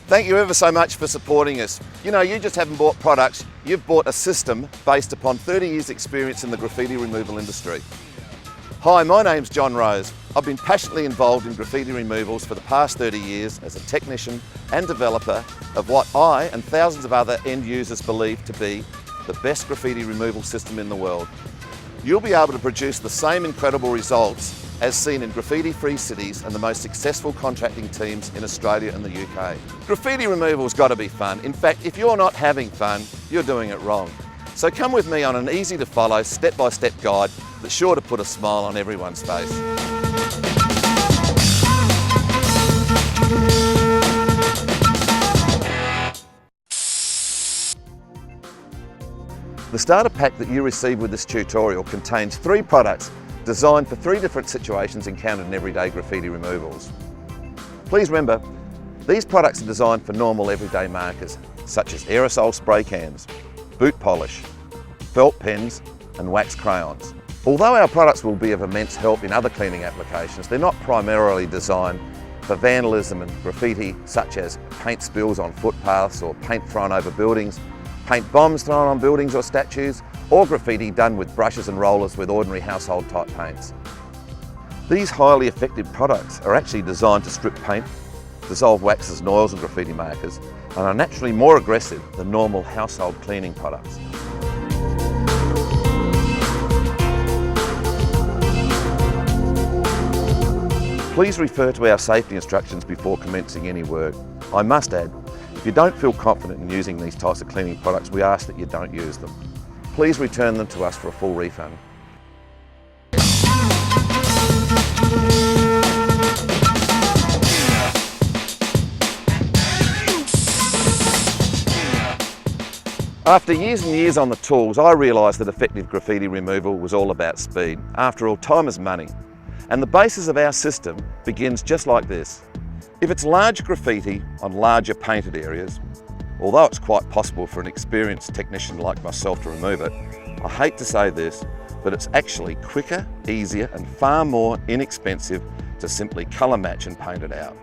Thank you ever so much for supporting us. You know, you just haven't bought products, you've bought a system based upon 30 years experience in the graffiti removal industry. Hi, my name's John Rose. I've been passionately involved in graffiti removals for the past 30 years as a technician and developer of what I and thousands of other end users believe to be the best graffiti removal system in the world. You'll be able to produce the same incredible results as seen in graffiti-free cities and the most successful contracting teams in Australia and the UK. Graffiti removal's got to be fun. In fact, if you're not having fun, you're doing it wrong. So come with me on an easy to follow, step-by-step guide that's sure to put a smile on everyone's face. The starter pack that you receive with this tutorial contains 3 products designed for 3 different situations encountered in everyday graffiti removals. Please remember, these products are designed for normal everyday markers, such as aerosol spray cans, boot polish, felt pens and wax crayons. Although our products will be of immense help in other cleaning applications, they're not primarily designed for vandalism and graffiti, such as paint spills on footpaths or paint thrown over buildings, paint bombs thrown on buildings or statues, or graffiti done with brushes and rollers with ordinary household type paints. These highly effective products are actually designed to strip paint, dissolve waxes and oils and graffiti markers, and are naturally more aggressive than normal household cleaning products. Please refer to our safety instructions before commencing any work. I must add, if you don't feel confident in using these types of cleaning products, we ask that you don't use them. Please return them to us for a full refund. After years and years on the tools, I realised that effective graffiti removal was all about speed. After all, time is money. And the basis of our system begins just like this. If it's large graffiti on larger painted areas, although it's quite possible for an experienced technician like myself to remove it, I hate to say this, but it's actually quicker, easier and far more inexpensive to simply colour match and paint it out.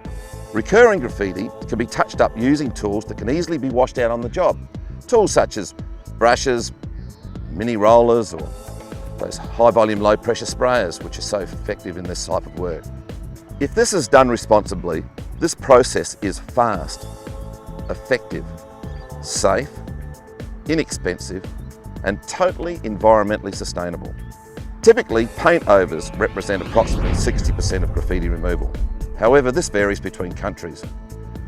Recurring graffiti can be touched up using tools that can easily be washed out on the job. Tools such as brushes, mini rollers or those high volume low pressure sprayers which are so effective in this type of work. If this is done responsibly, this process is fast, effective, safe, inexpensive and totally environmentally sustainable. Typically, paint overs represent approximately 60% of graffiti removal. However, this varies between countries.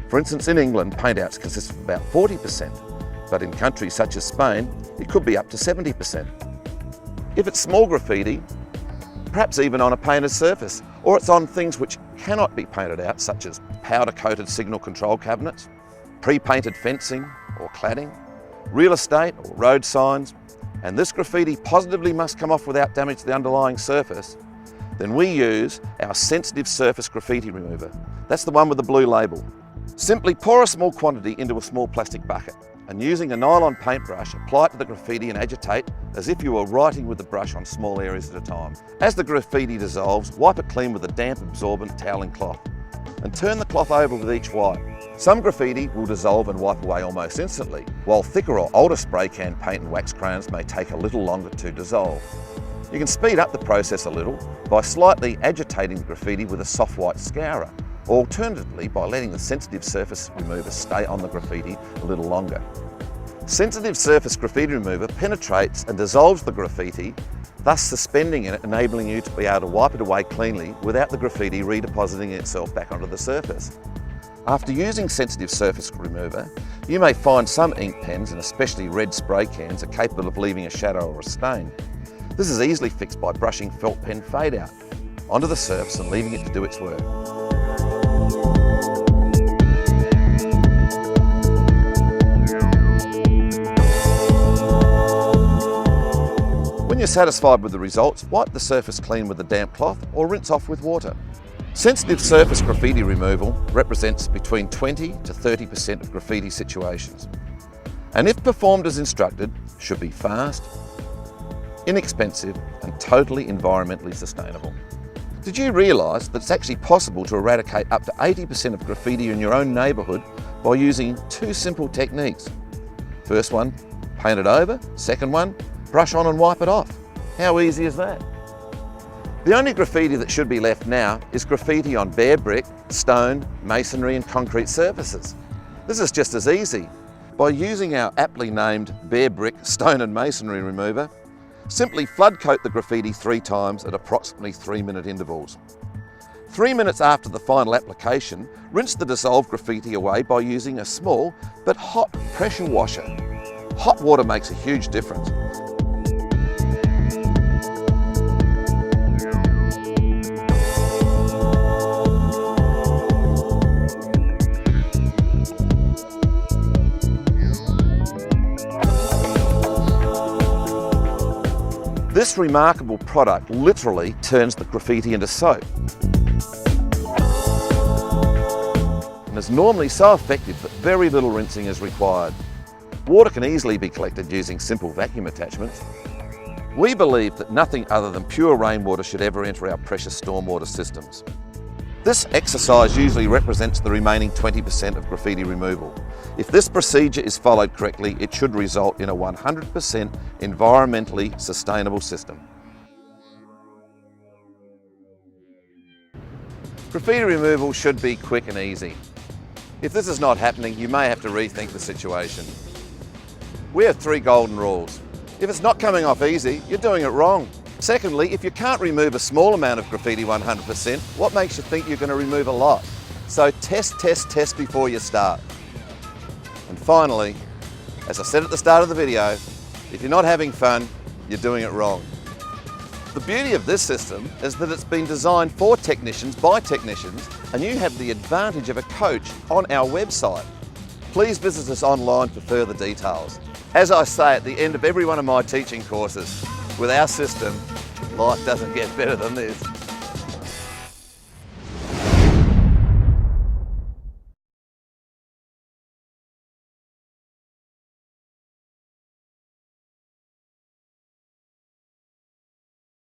For instance, in England, paint outs consist of about 40%, but in countries such as Spain, it could be up to 70%. If it's small graffiti, perhaps even on a painted surface, or it's on things which cannot be painted out, such as powder-coated signal control cabinets, pre-painted fencing or cladding, real estate or road signs, and this graffiti positively must come off without damage to the underlying surface, then we use our sensitive surface graffiti remover. That's the one with the blue label. Simply pour a small quantity into a small plastic bucket and using a nylon paintbrush, apply it to the graffiti and agitate as if you were writing with the brush on small areas at a time. As the graffiti dissolves, wipe it clean with a damp absorbent toweling cloth and turn the cloth over with each wipe. Some graffiti will dissolve and wipe away almost instantly, while thicker or older spray can paint and wax crayons may take a little longer to dissolve. You can speed up the process a little by slightly agitating the graffiti with a soft white scourer, or alternatively by letting the sensitive surface remover stay on the graffiti a little longer. Sensitive surface graffiti remover penetrates and dissolves the graffiti, thus suspending it, enabling you to be able to wipe it away cleanly without the graffiti redepositing itself back onto the surface. After using sensitive surface remover, you may find some ink pens, and especially red spray cans, are capable of leaving a shadow or a stain. This is easily fixed by brushing felt pen fade out onto the surface and leaving it to do its work. When you're satisfied with the results, wipe the surface clean with a damp cloth or rinse off with water. Sensitive surface graffiti removal represents between 20 to 30% of graffiti situations, and if performed as instructed, should be fast, inexpensive and totally environmentally sustainable. Did you realise that it's actually possible to eradicate up to 80% of graffiti in your own neighbourhood by using two simple techniques. First one, paint it over. Second one, brush on and wipe it off. How easy is that? The only graffiti that should be left now is graffiti on bare brick, stone, masonry and concrete surfaces. This is just as easy. By using our aptly named bare brick, stone and masonry remover, simply flood coat the graffiti 3 times at approximately 3-minute intervals. 3 minutes after the final application, rinse the dissolved graffiti away by using a small but hot pressure washer. Hot water makes a huge difference. This remarkable product literally turns the graffiti into soap. And is normally so effective that very little rinsing is required. Water can easily be collected using simple vacuum attachments. We believe that nothing other than pure rainwater should ever enter our precious stormwater systems. This exercise usually represents the remaining 20% of graffiti removal. If this procedure is followed correctly, it should result in a 100% environmentally sustainable system. Graffiti removal should be quick and easy. If this is not happening, you may have to rethink the situation. We have 3 golden rules. If it's not coming off easy, you're doing it wrong. Secondly, if you can't remove a small amount of graffiti 100%, what makes you think you're going to remove a lot? So test before you start. And finally, as I said at the start of the video, if you're not having fun, you're doing it wrong. The beauty of this system is that it's been designed for technicians by technicians, and you have the advantage of a coach on our website. Please visit us online for further details. As I say at the end of every one of my teaching courses, with our system, life doesn't get better than this.